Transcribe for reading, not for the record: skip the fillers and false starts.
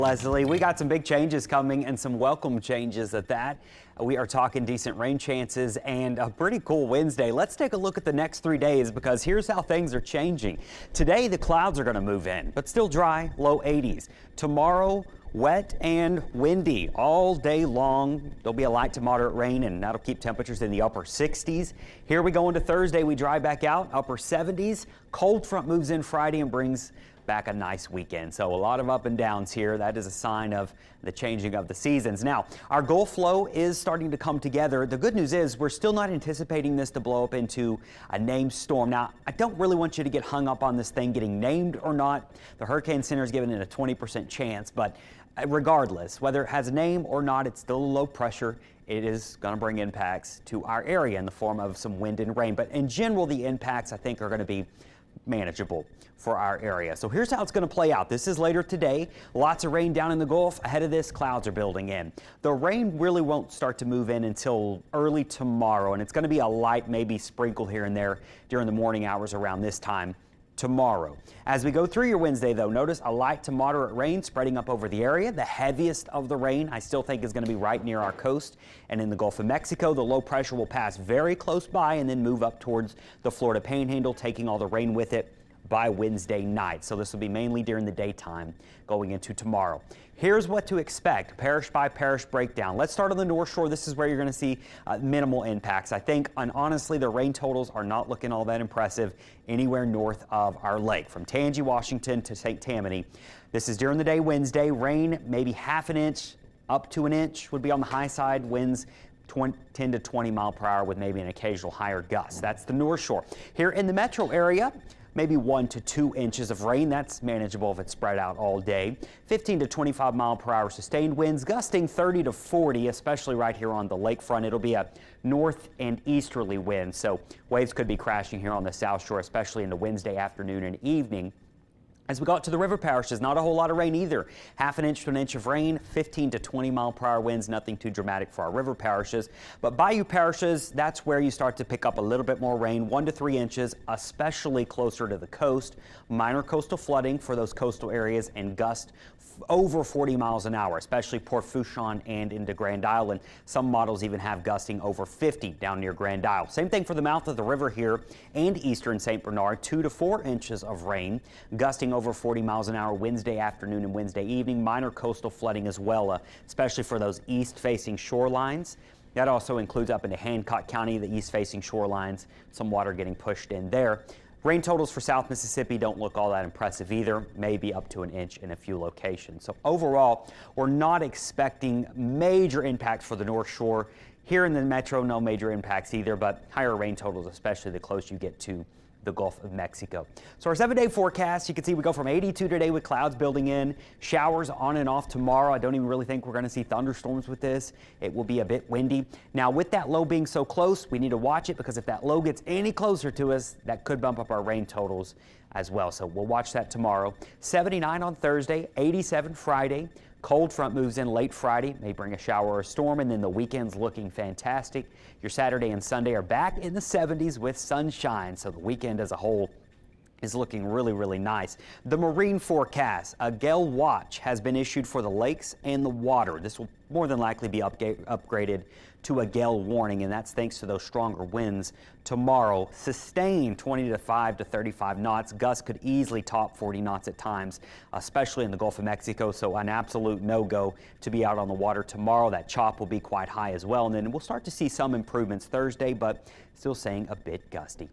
Leslie, we got some big changes coming and some welcome changes at that. We are talking decent rain chances and a pretty cool Wednesday. Let's take a look at the next 3 days because here's how things are changing. Today, the clouds are going to move in, but still dry, low 80s. Tomorrow, wet and windy all day long. There'll be a light to moderate rain and that'll keep temperatures in the upper 60s. Here we go into Thursday. We dry back out, upper 70s. Cold front moves in Friday and brings back a nice weekend. So a lot of up and downs here. That is a sign of the changing of the seasons. Now, our Gulf flow is starting to come together. The good news is we're still not anticipating this to blow up into a named storm. Now, I don't really want you to get hung up on this thing getting named or not. The Hurricane Center is giving it a 20% chance, but regardless, whether it has a name or not, it's still low pressure. It is going to bring impacts to our area in the form of some wind and rain. But in general, the impacts, I think, are going to be manageable for our area. So here's how it's going to play out. This is later today. Lots of rain down in the Gulf. Ahead of this, clouds are building in. The rain really won't start to move in until early tomorrow, and it's going to be a light, maybe sprinkle here and there during the morning hours around this time tomorrow. As we go through your Wednesday, though, notice a light to moderate rain spreading up over the area. The heaviest of the rain, I still think, is going to be right near our coast and in the Gulf of Mexico. The low pressure will pass very close by and then move up towards the Florida Panhandle, taking all the rain with it by Wednesday night. So this will be mainly during the daytime going into tomorrow. Here's what to expect, parish by parish breakdown. Let's start on the North Shore. This is where you're going to see minimal impacts. I think, and honestly, the rain totals are not looking all that impressive anywhere north of our lake. From Tangi, Washington to St. Tammany. This is during the day Wednesday. Rain, maybe half an inch up to an inch would be on the high side. Winds 10 to 20 mile per hour with maybe an occasional higher gust. That's the North Shore. Here in the metro area, maybe 1 to 2 inches of rain. That's manageable if it's spread out all day. 15 to 25 mile per hour sustained winds, gusting 30 to 40, especially right here on the lakefront. It'll be a north and easterly wind, so waves could be crashing here on the South Shore, especially in the Wednesday afternoon and evening. As we go out to the river parishes, not a whole lot of rain either. Half an inch to an inch of rain, 15 to 20 mile per hour winds, nothing too dramatic for our river parishes. But bayou parishes, that's where you start to pick up a little bit more rain, 1 to 3 inches, especially closer to the coast. Minor coastal flooding for those coastal areas and gust over 40 miles an hour, especially Port Fourchon and into Grand Island. Some models even have gusting over 50 down near Grand Isle. Same thing for the mouth of the river here and eastern St. Bernard, 2 to 4 inches of rain, gusting over 40 miles an hour Wednesday afternoon and Wednesday evening. Minor coastal flooding as well, especially for those east-facing shorelines. That also includes up into Hancock County, the east-facing shorelines, some water getting pushed in there. Rain totals for South Mississippi don't look all that impressive either, maybe up to an inch in a few locations. So overall, we're not expecting major impacts for the North Shore. Here in the metro, no major impacts either, but higher rain totals, especially the closer you get to the Gulf of Mexico. So our 7-day forecast, you can see we go from 82 today with clouds building in, showers on and off tomorrow. I don't even really think we're going to see thunderstorms with this. It will be a bit windy. Now with that low being so close, we need to watch it because if that low gets any closer to us, that could bump up our rain totals as well. So we'll watch that tomorrow. 79 on Thursday, 87 Friday. Cold front moves in late Friday, may bring a shower or a storm, and then the weekend's looking fantastic. Your Saturday and Sunday are back in the 70s with sunshine, so the weekend as a whole is looking really, really nice. The marine forecast, a gale watch has been issued for the lakes and the water. This will more than likely be upgraded to a gale warning, and that's thanks to those stronger winds tomorrow. Sustained 25 to 35 knots. Gusts could easily top 40 knots at times, especially in the Gulf of Mexico, so an absolute no-go to be out on the water tomorrow. That chop will be quite high as well, and then we'll start to see some improvements Thursday, but still saying a bit gusty.